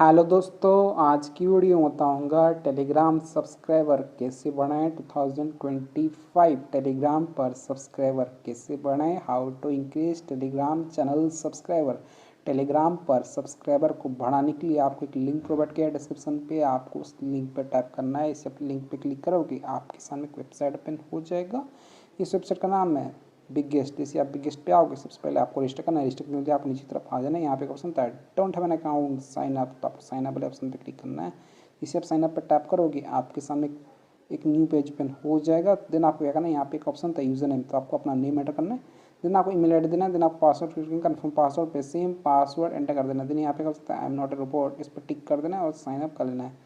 Hello दोस्तों, आज की वीडियो में बताऊंगा टेलीग्राम सब्सक्राइबर कैसे बढ़ाएं। 2025 टेलीग्राम पर सब्सक्राइबर कैसे बढ़ाएं। How to increase Telegram channel subscriber. Telegram पर सब्सक्राइबर को बढ़ाने के लिए आपको एक लिंक प्रोवाइड किया है डिस्क्रिप्शन पे। आपको उस लिंक पर टैप करना है। इस लिंक पे क्लिक करोगे आपके सामने एक वेबसाइट ओपन हो जाएगा। इस वेबसाइट का नाम है बिगेस्ट। जैसे आप बिगेस्ट पे आओगे सबसे पहले आपको रजिस्टर करना है। रजिस्टर करने के लिए आप नीचे तरफ आ जाना है। यहाँ पे ऑप्शन था don't have an account sign up, तो आपको साइन अप वाले ऑप्शन पे क्लिक करना है। इसे आप साइन अप पर टैप करोगे आपके सामने एक न्यू पेज ओपन हो जाएगा। देन आपको क्या करना है, यहाँ पे एक ऑप्शन था यूजर नेम, तो आपको अपना नेम एंटर करना है। देन आपको ईमेल आईडी देना है। देन आपको पासवर्ड कन्फर्म पासवर्ड पे सेम पासवर्ड एंटर कर देना है। देन यहाँ पे ऑप्शन था I am not a robot, इस पर टिक कर देना है और साइन अप कर लेना है।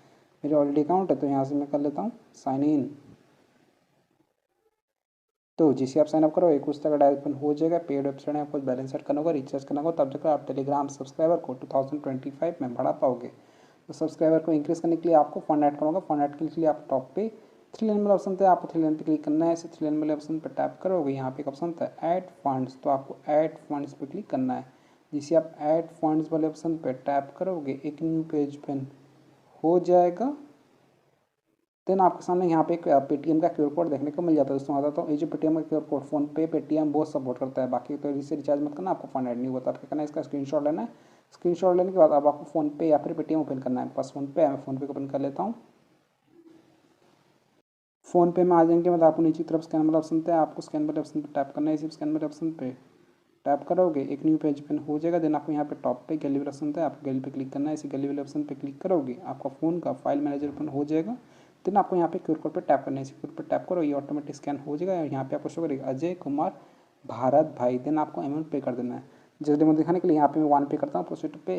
मेरे ऑलरेडी अकाउंट है तो यहाँ से मैं कर लेता हूँ साइन इन। तो जिसे आप साइन अप करो एक उस तरह का डायल ओपन हो जाएगा। पेड वेबसाइट में आपको बैलेंस सेट करना होगा, रिचार्ज करना होगा, तब जाकर आप टेलीग्राम सब्सक्राइबर को 2025 में बढ़ा पाओगे। तो सब्सक्राइबर को इंक्रीज करने के लिए आपको फंड ऐड करना होगा। फंड ऐड के लिए आप टॉप पे 3 लाइन वाला ऑप्शन था, आपको 3 लाइन पे क्लिक करना है। ऐसे 3 लाइन वाले ऑप्शन पर टैप करोगे यहाँ पे एक ऑप्शन था ऐड फंड्स, तो आपको ऐड फंड्स पे क्लिक करना है। जिसे आप ऐड फंड्स वाले ऑप्शन पर टैप करोगे एक न्यू पेज ओपन हो जाएगा। देन आपके सामने यहाँ पे एक पेटीएम का क्यूआर कोड देखने को मिल जाता है। दोस्तों बताता हूँ, ये जो पेटीएम का क्यूआर कोड फोन पे पेटीएम बहुत सपोर्ट करता है। बाकी तो इससे रिचार्ज मत करना, आपको फंड ऐड नहीं होता। आप क्या करना है, इसका स्क्रीनशॉट लेना है। स्क्रीनशॉट लेने के बाद अब आपको फोन पे या फिर पेटीएम ओपन करना है। बस फोन पे है, मैं फोन पे ओपन कर लेता हूँ। फोन पे में आ जाएंगे मतलब आपको नीचे की तरफ स्कैन वाला ऑप्शन है, आपको स्कैन वाले ऑप्शन पर टैप करना है। इसी स्कैन वाले ऑप्शन पे टैप करोगे एक न्यू पेज ओपन हो जाएगा। देन आपको यहाँ पे टॉप पे गैलरी वाला ऑप्शन है, आपको गैलरी पे क्लिक करना है। इसी गैलरी वाले ऑप्शन पे क्लिक करोगे आपका फ़ोन का फाइल मैनेजर ओपन हो जाएगा। देन आपको यहाँ पे क्यूआर कोड पे टैप करना है। इसी क्यूआर पर टैप करो, ये ऑटोमेटिक स्कैन हो जाएगा। यहाँ पे आपको शो करेगा अजय कुमार भारत भाई। देन आपको अमाउंट पे कर देना है। जैसे डेमो दिखाने के लिए यहाँ पे मैं 1 पे करता हूँ, प्रोसीड पे।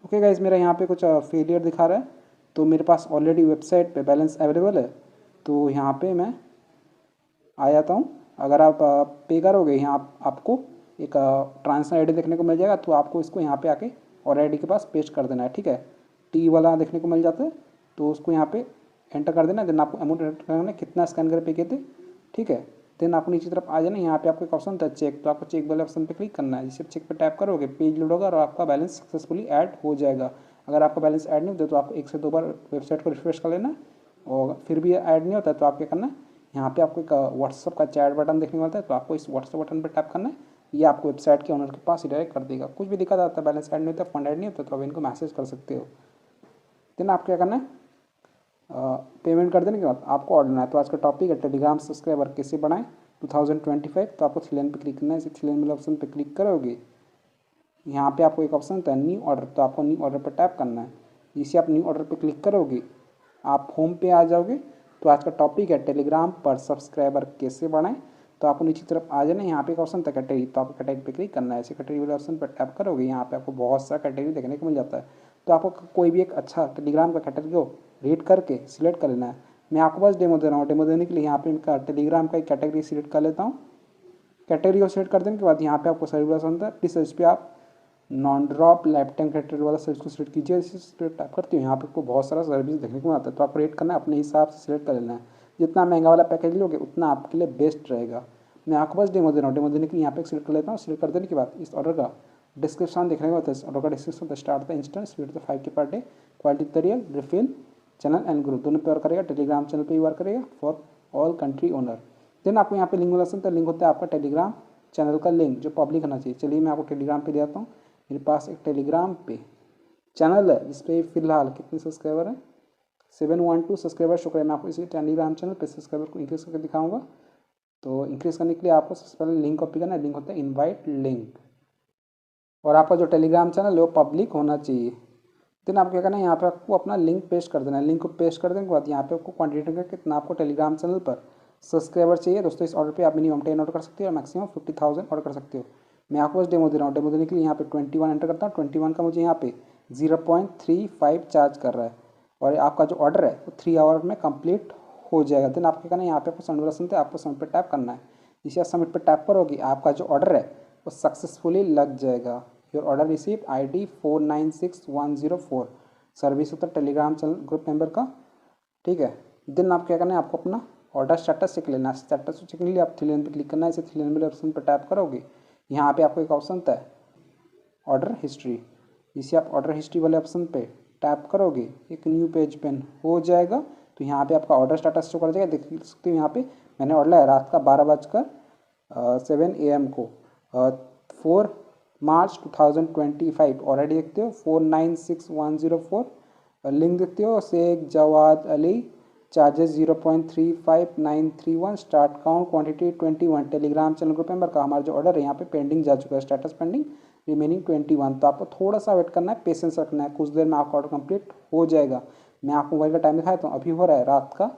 ओके गाइज, मेरा यहाँ पे कुछ फेलियर दिखा रहा है, तो मेरे पास ऑलरेडी वेबसाइट पे बैलेंस अवेलेबल है, तो यहाँ पे मैं आ जाता हूँ। अगर आप पे करोगे यहाँ आपको एक ट्रांसफर आईडी देखने को मिल जाएगा, तो आपको इसको यहाँ पे आके और आईडी के पास पेस्ट कर देना है। ठीक है, टी वाला देखने को मिल जाता है, तो उसको यहाँ पे एंटर कर देना। देन आपको अमाउंट एंटर करना है, कितना स्कैन कर पे किए थे। ठीक है, देन आपको नीचे तरफ आ जाना। यहाँ पे आपको एक ऑप्शन था चेक, तो आपको चेक वाले ऑप्शन पे क्लिक करना है। जिसे चेक पे टैप करोगे पेज लोड होगा और आपका बैलेंस सक्सेसफुली ऐड हो जाएगा। अगर आपका बैलेंस ऐड नहीं होता तो आपको 1 से 2 बार वेबसाइट को रिफ्रेश कर लेना है, और फिर भी ऐड नहीं होता तो आप क्या करना है, यहाँ पे आपको एक व्हाट्सअप का चैट बटन देखने को मिलता है, तो आपको इस व्हाट्सअप बटन पर टैप करना है। ये आपको वेबसाइट के ओनर के पास ही डायरेक्ट कर देगा। कुछ भी दिक्कत आता है, बैलेंस ऐड नहीं होता, फंड ऐड नहीं होता, तो आप इनको मैसेज कर सकते हो। देन आप क्या करना है, पेमेंट कर देने के बाद आपको ऑर्डर है। तो आज का टॉपिक है टेलीग्राम सब्सक्राइबर कैसे बनाएं 2025। तो आपको 3 लाइन पे क्लिक करना है। इसे 3 लाइन वाले ऑप्शन पे क्लिक करोगे, यहाँ पे आपको एक ऑप्शन होता है न्यू ऑर्डर, तो आपको न्यू ऑर्डर पर टैप करना है। जिसे आप न्यू ऑर्डर पे क्लिक करोगे आप होम पे आ जाओगे। तो आज का टॉपिक है टेलीग्राम पर सब्सक्राइबर कैसे बढ़ाएं। तो आपको नीचे तरफ आ जाना है, यहाँ पे एक ऑप्शन था कैटेगरी, तो आपको कैटेगरी पे क्लिक करना है। ऐसे कैटेगरी वाले ऑप्शन पर टैप करोगे, यहाँ पे आपको बहुत सारा कैटेगरी देखने को मिल जाता है। तो आपको कोई भी एक अच्छा टेलीग्राम का कैटेगरी को रीड करके सिलेक्ट कर लेना है। मैं आपको बस डेमो दे रहा हूँ। डेमो देने के लिए यहाँ पे इनका टेलीग्राम का एक कैटेगरी सिलेक्ट कर लेता हूँ। कैटेगरी को सिलेक्ट कर देने के बाद यहाँ पे आपको सर्विस वाला ऑप्शन था, इस सर्विस पे आप non drop life time category वाला सर्विस को सिलेक्ट कीजिए। इसे टाइप करते हो यहाँ पे आपको बहुत सारा सर्विस देखने को आता है, तो आपको रेट करना है, अपने हिसाब से सिलेक्ट कर लेना है। जितना महंगा वाला पैकेज लोगे उतना आपके लिए बेस्ट रहेगा। मैं आपको बस डेमो दे रहा हूँ। डेमो देने के लिए यहाँ पे सिलेक्ट कर लेता हूँ। सिलेक्ट कर देने के बाद इस ऑर्डर का डिस्क्रिप्शन देखने को होता है। ऑर्डर का डिस्क्रिप्शन स्टार्ट था इंस्टेंट स्पीड तो 5 के per day, quality material, refill, channel and group दोनों पे वर्क करेगा। टेलीग्राम चैनल पे भी वर्क करेगा for all country owner. Then आपको यहाँ पे लिंक वाला ऑप्शन था, लिंक होता है आपका टेलीग्राम चैनल का लिंक जो पब्लिक होना चाहिए। चलिए मैं आपको टेलीग्राम पे देता हूँ। मेरे पास एक टेलीग्राम पे चैनल है जिस पे फिलहाल कितने सब्सक्राइबर हैं, 712 सब्सक्राइबर। शुक्रिया। मैं आपको इसी टेलीग्राम चैनल पे सब्सक्राइबर को इंक्रीज करके दिखाऊंगा। तो इंक्रीज करने के लिए आपको सबसे पहले लिंक कॉपी करना है। लिंक होता है इनवाइट लिंक, और आपका जो टेलीग्राम चैनल है वो पब्लिक होना चाहिए। देन आप क्या करना है, यहाँ पे आपको अपना लिंक पेस्ट कर देना है। लिंक को पेस्ट कर देने के बाद यहाँ पे आपको क्वान्टिटी का कितना आपको टेलीग्राम चैनल पर सब्सक्राइबर चाहिए। दोस्तों इस ऑर्डर पे आप मिनिमम 10 ऑर्डर कर सकते हो और मैक्सिमम 50,000 ऑर्डर कर सकते हो। मैं आपको बस डेमो दे रहा हूँ। डेमो देने के लिए यहाँ पे 21 एंटर करता हूँ। 21 का मुझे यहाँ पे 0.35 चार्ज कर रहा है, और आपका जो ऑर्डर है वो 3 आवर में कंप्लीट हो जाएगा। देन आप क्या करना है, यहाँ पे आपको सबमिट वाला है, आपको सबमिट पर टैप करना है। जिसे आप सबमिट पर टैप करोगे आपका जो ऑर्डर है वो सक्सेसफुली लग जाएगा। Your order receive ID 496104। Service होता है टेलीग्राम चैनल ग्रुप मेंबर का। ठीक है, देन आप क्या करना है, आपको अपना ऑर्डर स्टेटस चेक लेना है। स्टेटस चेक के लिए आप 3 लाइन पे क्लिक करना है। इसे 3 लाइन वाले ऑप्शन पर टैप करोगे, यहाँ पे आपको एक ऑप्शन होता है ऑर्डर हिस्ट्री, इसे आप ऑर्डर हिस्ट्री वाले ऑप्शन पे टैप करोगे, एक न्यू पेज पेन हो जाएगा। तो यहाँ पे आपका ऑर्डर स्टेटस शो कर जाएगा। देख सकते हो यहाँ पे मैंने ऑर्डर है रात का 12:07 AM को 4 मार्च 2025। ऑलरेडी देखते हो 496104। लिंक देखते हो Sheikh Jawad Ali, charges 0.35931, start count quantity 21। Telegram channel group member का हमारा जो ऑर्डर है यहाँ पे पेंडिंग जा चुका है, स्टेटस पेंडिंग, रिमेनिंग 21। तो आपको थोड़ा सा वेट करना है, पेशेंस रखना है, कुछ देर में आपका ऑर्डर कंप्लीट हो जाएगा। मैं आपको मोबाइल का टाइम दिखाया तो अभी हो रहा है रात का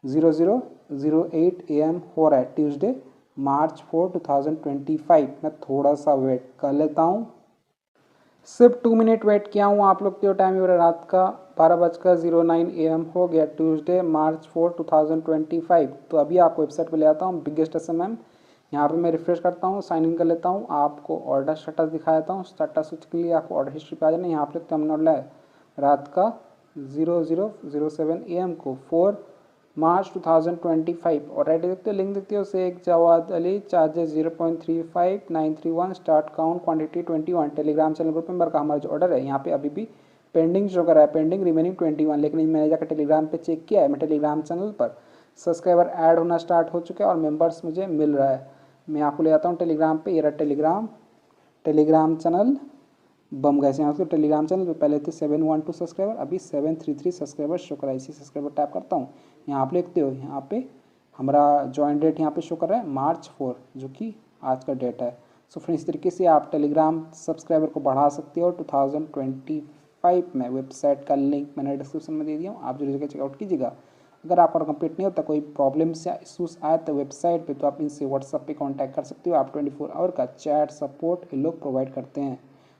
00:08 AM हो रहा है, ट्यूसडे मार्च 4, 2025। मैं थोड़ा सा वेट कर लेता हूँ, सिर्फ 2 मिनट वेट किया हूँ। आप लोग के टाइम हो रहा है रात का 12:09 AM हो गया, ट्यूसडे मार्च 4, 2025। तो अभी आपको वेबसाइट पे ले आता हूँ, बिगेस्ट SMM। यहाँ पे मैं रिफ्रेश करता हूँ, साइन इन कर लेता हूँ, आपको ऑर्डर स्टेटस दिखा देता हूँ। स्टेटस के लिए आपको ऑर्डर हिस्ट्री पे आ जाना। यहाँ पे हमने ऑर्डर है रात का 00:07 AM को 4 मार्च 2025। और राइट देखते हो, लिंक देखते हो Sheikh Jawad Ali, charges 0.35931, start count quantity 21। Telegram channel group member का हमारा जो ऑर्डर है यहाँ पे अभी भी पेंडिंग शो कर रहा है, पेंडिंग रिमेनिंग 21। लेकिन मैंने जाकर टेलीग्राम पे चेक किया है, मैं टेलीग्राम चैनल पर सब्सक्राइबर ऐड होना स्टार्ट हो चुके हैं और मेंबर्स मुझे मिल रहा है। मैं आपको ले आता हूँ टेलीग्राम पे, ये रहा टेलीग्राम चैनल बम गए यहाँ पे। टेलीग्राम चैनल पे पहले थे 712 सब्सक्राइबर, अभी 733 सब्सक्राइबर शो कर रहा है। इसी सब्सक्राइबर टैप करता हूँ, यहाँ आप लिखते हो, यहाँ पे हमारा ज्वाइन डेट यहाँ पे शो कर रहा है March 4, जो कि आज का डेट है। सो फ्रेंड्स इस तरीके से आप टेलीग्राम सब्सक्राइबर को बढ़ा सकते हो 2025 में। वेबसाइट का लिंक मैंने डिस्क्रिप्शन में दे दिया हूँ, आप जरूर जगह चेकआउट कीजिएगा। अगर आपका कंप्लीट नहीं होता, कोई प्रॉब्लम्स या इशूज़ आए तो वेबसाइट पे, तो आप इनसे व्हाट्सएप पे कांटेक्ट कर सकते हो। आप 24 आवर का चैट सपोर्ट ये लोग प्रोवाइड करते हैं।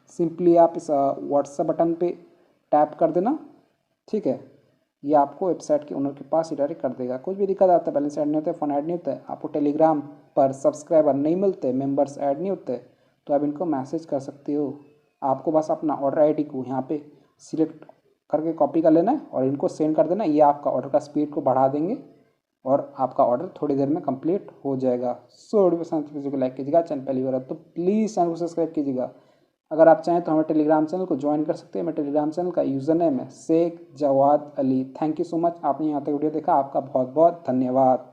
सिंपली आप इस व्हाट्सएप बटन पे टैप कर देना, ठीक है। ये आपको वेबसाइट के ओनर के पास ही डायरेक्ट कर देगा। कुछ भी दिक्कत आता है, बैलेंस ऐड नहीं होता है, फ़ोन ऐड नहीं होता है, आपको टेलीग्राम पर सब्सक्राइबर नहीं मिलते, मेंबर्स ऐड नहीं होते, तो आप इनको मैसेज कर सकते हो। आपको बस अपना ऑर्डर आईडी को यहाँ पे सिलेक्ट करके कॉपी कर लेना है और इनको सेंड कर देना। ये आपका ऑर्डर का स्पीड को बढ़ा देंगे और आपका ऑर्डर थोड़ी देर में कंप्लीट हो जाएगा। सो वीडियो पसंद को लाइक कीजिएगा, चैनल पहली बार है तो प्लीज़ चैनल को सब्सक्राइब कीजिएगा। अगर आप चाहें तो हमारे टेलीग्राम चैनल को ज्वाइन कर सकते हैं। मेरे टेलीग्राम चैनल का यूज़र नेम है Sheikh Jawad Ali. Thank you so much, आपने यहाँ तक वीडियो देखा, आपका बहुत बहुत धन्यवाद।